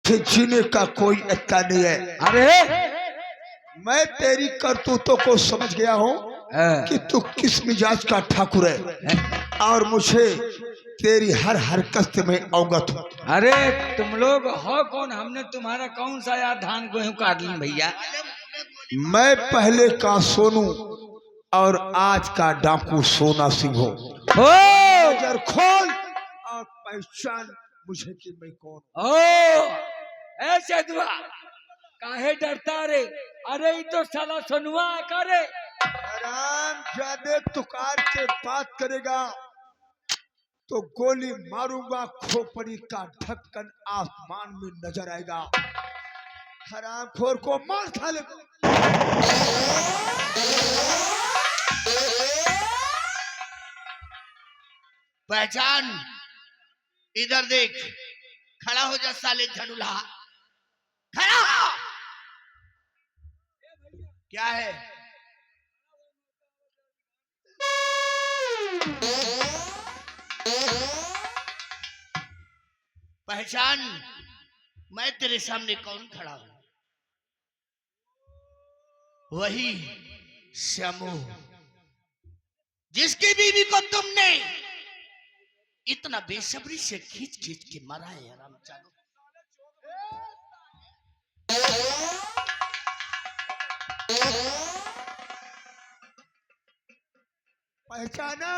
से जीने का कोई इत्ता नहीं है। अरे मैं तेरी करतूतों को समझ गया हूँ कि तू किस मिजाज का ठाकुर है और मुझे तेरी हर हरकत से मैं अवगत हूँ। अरे तुम लोग हो कौन? हमने तुम्हारा कौन सा यार धान गेहूं काट ली भैया? मैं पहले का सोनू और आज का डाकू सोना सिंह हो। नजर खोल और पहचान मुझे कि मैं कौन। ओ ऐसे दुआ काहे डरता रे? अरे ये तो साला सोनुआ करे। आराम जादे तुकार के बात करेगा तो गोली मारूंगा, खोपड़ी का ढक्कन आसमान में नजर आएगा। हरामखोर को मार साले को। पहचान, इधर देख, खड़ा हो जा साले झड़ुला, खड़ा हो। क्या है? पहचान, मैं तेरे सामने कौन खड़ा हूं? वही श्यामू जिसकी बीवी को तुमने इतना बेसब्री से खींच खींच के मारा है। आराम चालू पहचाना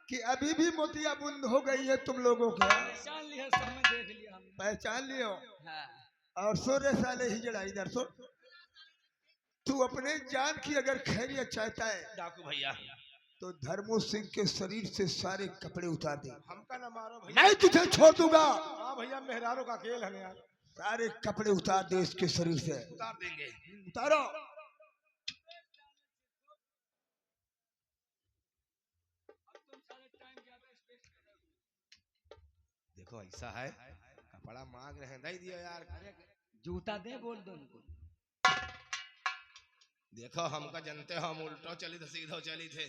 कि अभी भी मोतिया बुंद हो गई है तुम लोगों को। पहचान लिया, समझ देख लिया हमने। पहचान लियो। हाँ। और सोरे साले ही जड़ा इधर सो। तू अपने जान की अगर खैरियत चाहता है डाकू भैया, तो धर्मो सिंह के शरीर से सारे कपड़े उतार दे। हमका ना मारो भैया। मैं तुझे छोड़ दूंगा। हाँ भैया, मेहरारों का खेल है यार। सारे कपड़े उतार दे इसके शरीर से। उतार देंगे। उतारो। देखो ऐसा है, कपड़ा मांग रहे हैं, नहीं दिया यार। जूता दे बोल दो उनको। देखो हमका जानते हो, हम उल्टो चली थे सीधो चली थे।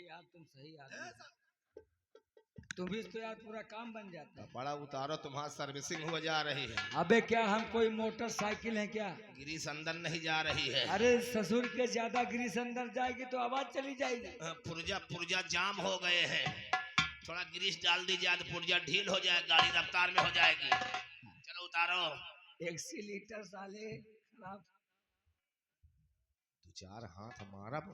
यार तुम सही आदमी, तुम भी तो यार पूरा काम बन जाता है। कपड़ा उतारो, तुम्हारा सर्विसिंग हो जा रही है। अबे क्या हम कोई मोटरसाइकिल है क्या? गिरीश अंदर नहीं जा रही है। अरे ससुर के ज्यादा गिरीश अंदर जाएगी तो आवाज चली जाएगी। पुर्जा पुर्जा जाम हो गए हैं, थोड़ा गिरीश डाल दीजिए तो पुर्जा ढील हो जाए, गाड़ी रफ्तार में हो जाएगी। चलो उतारो। एक्सीलीटर साले खराब। दो चार हाथ मारब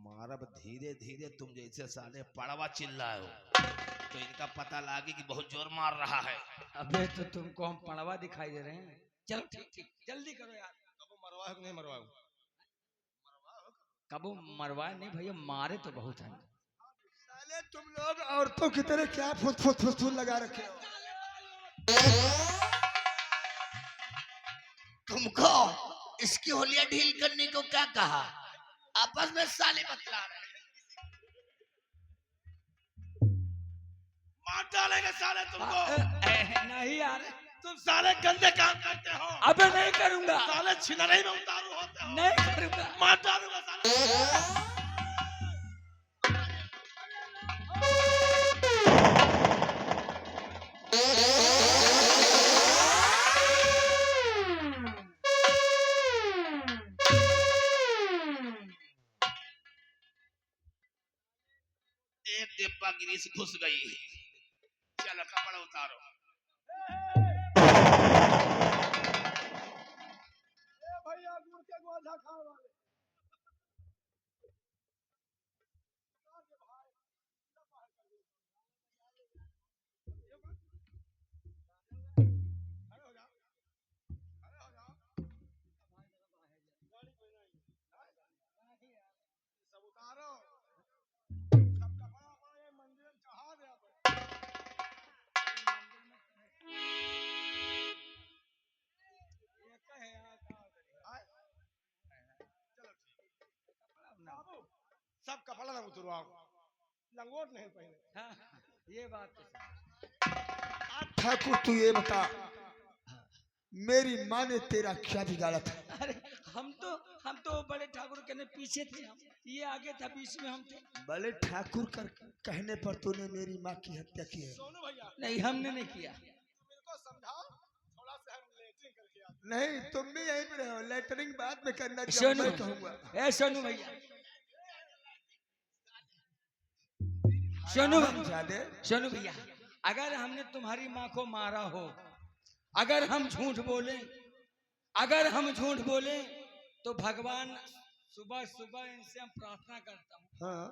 मारब धीरे धीरे, तुम जैसे साले पड़वा चिल्लाए हो तो इनका पता लागे कि बहुत जोर मार रहा है। अबे तो तुमको हम पड़वा दिखाई दे रहे हैं। चलो ठीक ठीक जल्दी करो यार। कबो मरवाओ कि नहीं मरवाओ? कबो मरवाए नहीं भैया, मारे तो बहुत हैं। साले तुम लोग औरतों की तरह क्या फुस लगा रखे हो? तुमको इसकी होलिया ढील करने को क्या कहा? आपस में साले बतला रहे हैं। मार डालेंगे साले तुमको। नहीं यार, तुम साले गंदे काम करते हो। अबे नहीं करूंगा। साले छिनरई में उतारू होते हो। नहीं करूंगा। मार डालूंगा साले। एक डिब्बा गिरीश घुस गई। चलो कपड़ा उतारो। भैया गुड़ के गोधा खाओ वाले। सब उतारो, सब कपड़ा हमारे मंदिर में चढ़ा दे। सब कपड़ा ना उतरवाओ, लंगोट नहीं पहने। हाँ, ये बात तो ठाकुर तू ये बता, मेरी माँ ने तेरा क्या बिगाड़ा था? अरे हम तो बड़े ठाकुर के पीछे थे, हम ये आगे था, बीच में हम थे। बड़े ठाकुर कर कहने पर तूने मेरी माँ की हत्या की है। सोनू भैया, नहीं हमने नहीं किया। इनको समझाओ, थोड़ा नहीं, तुम भी यहीं पे रहो, लेटरिंग बाद में करना, जब सोनू, मैं कहूँगा। ए सोनू भैया, सोनू जादे सोनू भैया, अगर हमने तुम्हारी माँ को मारा हो, अगर हम झूठ बोले, अगर हम झूठ बोले तो भगवान सुबह सुबह इनसे हम प्रार्थना करता हूँ, हाँ,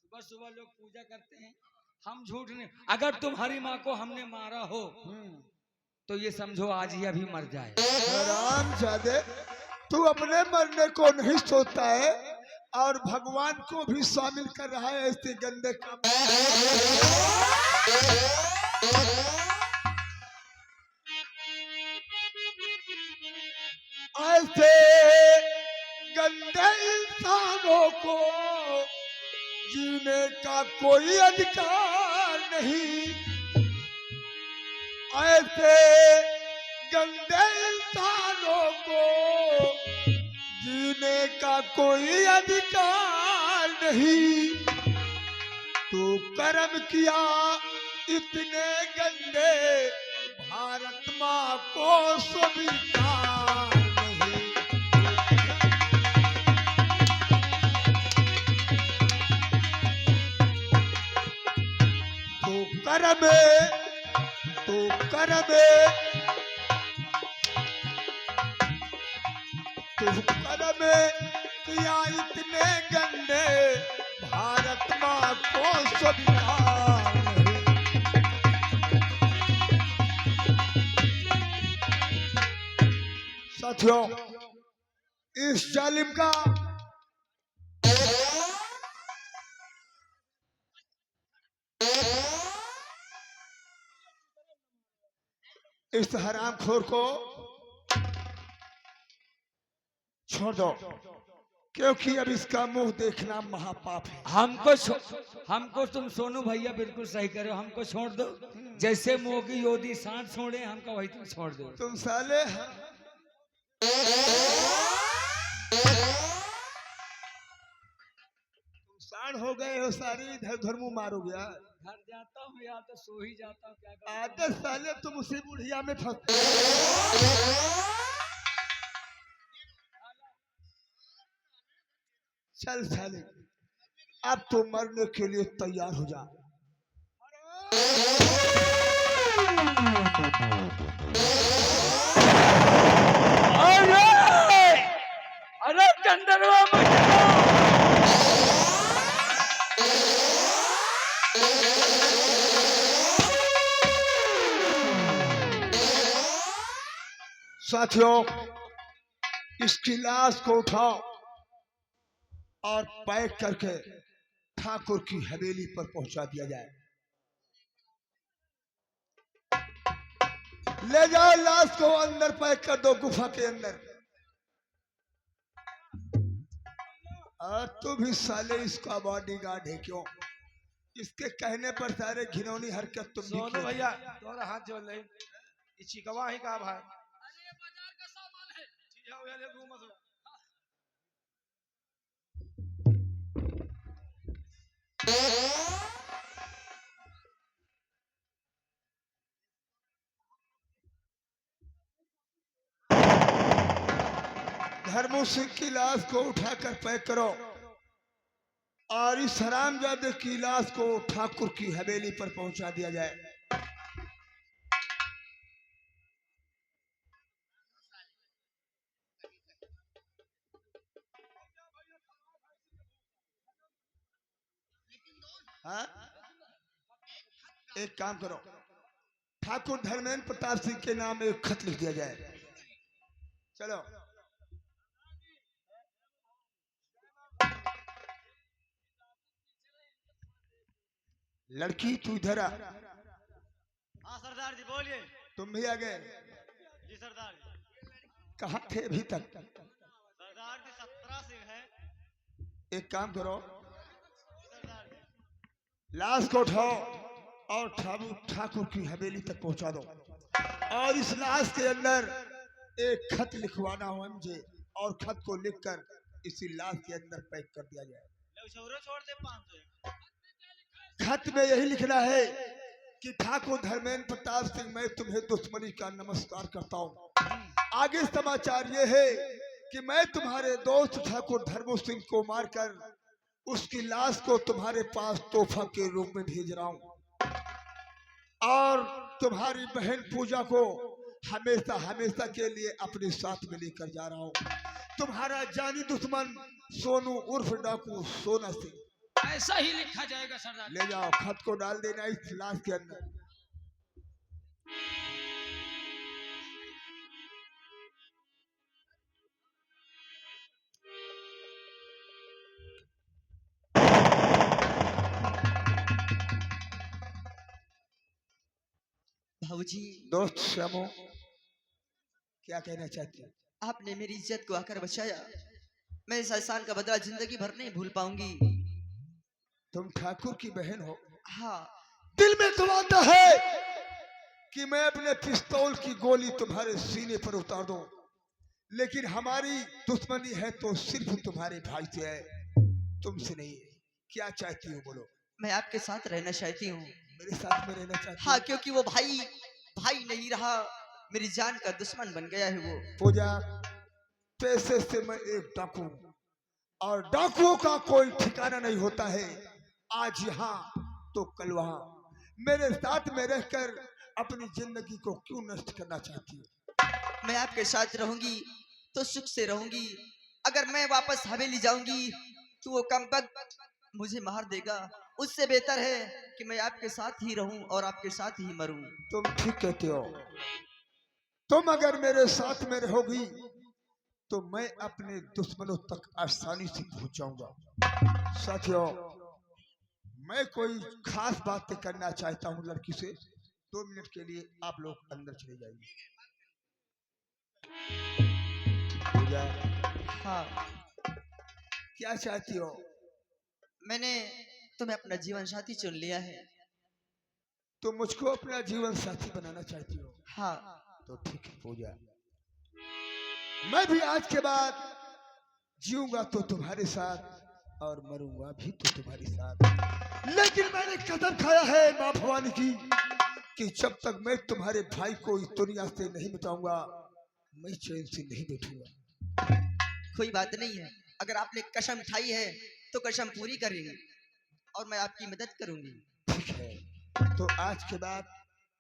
सुबह सुबह लोग पूजा करते हैं, हम झूठ नहीं, अगर तुम्हारी माँ को हमने मारा हो तो ये समझो आज ही अभी मर जाए। राम जादे, तू अपने मरने को नहीं सोचता है और भगवान को भी शामिल कर रहा है ऐसे गंदे काम। ऐसे गंदे इंसानों को जीने का कोई अधिकार नहीं, ऐसे गंदे इंसानों को जीने का कोई अधिकार नहीं। तू कर्म किया इतने गंदे, भारत माँ को स्वीकार नहीं। तू कर्म किया इतने गंदे, भारत माँ को स्वीकार नहीं। साथियों, इस जालिम का इस हरामखोर को छोड़ दो, क्योंकि अब इसका मुंह देखना महापाप है। हमको तुम सोनू भैया बिल्कुल सही करो, हमको छोड़ दो, जैसे मोगी योदी सांड छोड़े हमको वही तुम छोड़ दो। तुम साले सांड हो गए हो, सारी इधर उधर मुंह मारो गया। घर जाता हूँ या तो सो ही जाता हूँ, क्या करूं? आते साले तुम उसी बुढ़िया में फंस। चल साले, अब तो मरने के लिए तैयार हो जा। अरे चंदनवा साथियों, इसकी लाश को उठाओ और पैक करके ठाकुर की हवेली पर पहुंचा दिया जाए। ले जाओ लाश को, अंदर पैक कर दो गुफा के अंदर। तू भी साले इसका बॉडीगार्ड है क्यों? इसके कहने पर सारे घिनौनी हरकत तुम भी सोनू भैया तोरा हाथ जोड़ ले, ये चिकवा ही का भाई। अरे ये बाजार का सामान है। ठीक है, ले घूम मत। धर्मो सिंह की लाश को उठाकर पैक करो और इस हरामजादे की लाश को ठाकुर की हवेली पर पहुंचा दिया जाए। हाँ? एक काम करो, ठाकुर धर्मेंद्र प्रताप सिंह के नाम एक खत लिख दिया जाए। चलो लड़की तू इधर आ। हाँ सरदार जी बोलिए। तुम भी आ गए? जी सरदार जी। कहाँ थे अभी तक? सरदार जी 17 से है। एक काम करो, सरदार जी लाश को उठाओ और ठाकुर की हवेली तक पहुंचा दो और इस लाश के अंदर एक खत लिखवाना हो मुझे और खत को लिखकर इसी लाश के अंदर पैक कर दिया जाए। छोड़ दे 500। खत में यही लिखना है कि ठाकुर धर्मेंद्र प्रताप सिंह, मैं तुम्हें दुश्मनी का नमस्कार करता हूँ आगे समाचार ये है कि मैं तुम्हारे दोस्त ठाकुर धर्मो सिंह को मारकर उसकी लाश को तुम्हारे पास तोहफा के रूप में भेज रहा हूं और तुम्हारी बहन पूजा को हमेशा हमेशा के लिए अपने साथ में लेकर जा रहा हूं। तुम्हारा जानी दुश्मन सोनू उर्फ डाकू सोना सिंह। ऐसा ही लिखा जाएगा सरदार। ले जाओ, खत को डाल देना इस लाश के अंदर। भाऊजी, दोस्त श्यामो, क्या कहना चाहती हो? आपने मेरी इज्जत को आकर बचाया। मैं इस एहसान का बदला जिंदगी भर नहीं भूल पाऊंगी। तुम ठाकुर की बहन हो। हाँ, दिल में तो आता है कि मैं अपने पिस्तौल की गोली तुम्हारे सीने पर उतार दूं, लेकिन हमारी दुश्मनी है तो सिर्फ तुम्हारे भाई से है, तुमसे नहीं है। क्या चाहती हो बोलो? मैं आपके साथ रहना चाहती हूँ। मेरे साथ में रहना चाहती हो? हाँ, क्योंकि वो भाई भाई नहीं रहा, मेरी जान का दुश्मन बन गया है वो। पूजा, पैसे से मैं एक डाकू हूं और डाकुओं का कोई ठिकाना नहीं होता है। आज यहाँ तो कल वहाँ। मेरे साथ में रहकर अपनी जिंदगी को क्यों नष्ट करना चाहती हो? मैं आपके साथ रहूंगी तो सुख से रहूंगी। अगर मैं वापस हवेली जाऊंगी तो वो कमबख्त मुझे मार देगा। उससे बेहतर है कि मैं आपके साथ ही रहूं और आपके साथ ही मरूं। तुम ठीक कहते हो। तुम अगर मेरे साथ में रहोगी तो मैं अपने दुश्मनों तक आसानी से पहुंच जाऊंगा। साथियों, मैं कोई खास बातें करना चाहता हूं लड़की से। 2 मिनट के लिए आप लोग अंदर चले जाइए। पूजा, हाँ, क्या चाहती हो? मैंने तुम्हें अपना जीवन साथी चुन लिया है। तुम मुझको अपना जीवन साथी बनाना चाहती हो? हाँ, तो ठीक है पूजा, मैं भी आज के बाद जीऊंगा तो तुम्हारे साथ और मरूंगा भी तो तुम्हारे साथ। लेकिन मैंने कदम खाया है माँ भवानी की कि जब तक मैं तुम्हारे भाई को इस दुनिया से नहीं मिटाऊंगा मैं चैन से नहीं बैठूंगा। कोई बात नहीं है। अगर आपने कसम खाई है तो कसम पूरी करेंगे और मैं आपकी मदद करूंगी। ठीक है, तो आज के बाद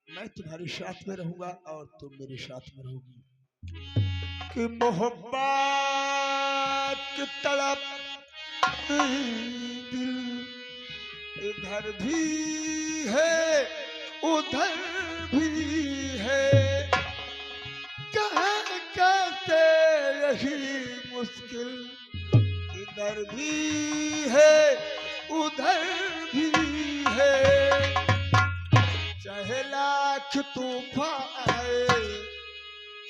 मैं तुम्हारे साथ में रहूंगा और तुम मेरे साथ में रहोगी। कि मोहब्बत की तड़प दिल इधर भी है उधर भी है, कहाँ कहते यही मुश्किल, इधर भी है उधर भी है। चाहे लाख तूफान आए,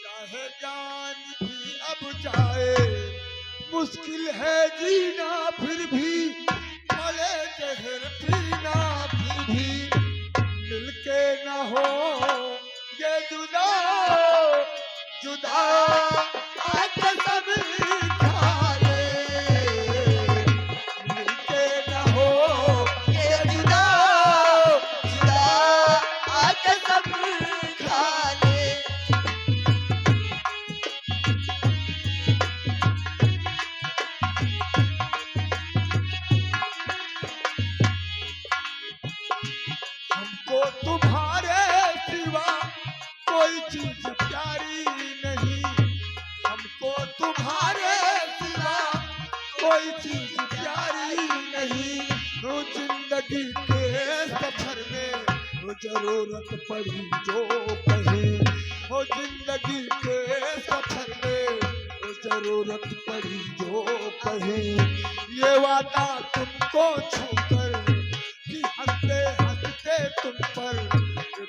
चाहे जान भी अब जाए, मुश्किल है जीना फिर भी, मले जहर पीना फिर भी, मिलके ना हो ये जुदा जुदा आके सब खा ले, मिलके ना हो ये जुदा जुदा आके सब खा ले। हमको तुम्हारे सिवा कोई चीज प्यारी नहीं, हमको तुम्हारे सिवा कोई चीज प्यारी नहीं। वो जिंदगी के सफर में वो जरूरत पड़ी जो कहे, वो जिंदगी के सफर में वो जरूरत पड़ी जो कहे। ये वादा तुमको छूकर कि हंसते तुम पर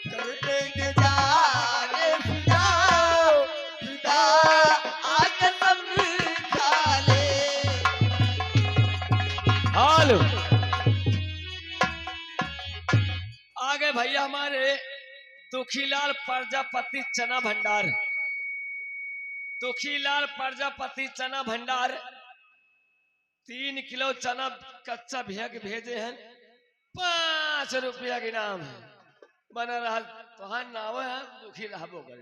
कर देंगे जाने फिदा फिदा आके सब खा ले। हालो आगे भैया हमारे दुखीलाल प्रजापति चना भंडार, दुखीलाल प्रजापति चना भंडार 3 किलो चना कच्चा भैया के भेजे हैं। 5 रुपया के नाम है। बना रहा तो नाम है दुखी रहबो कर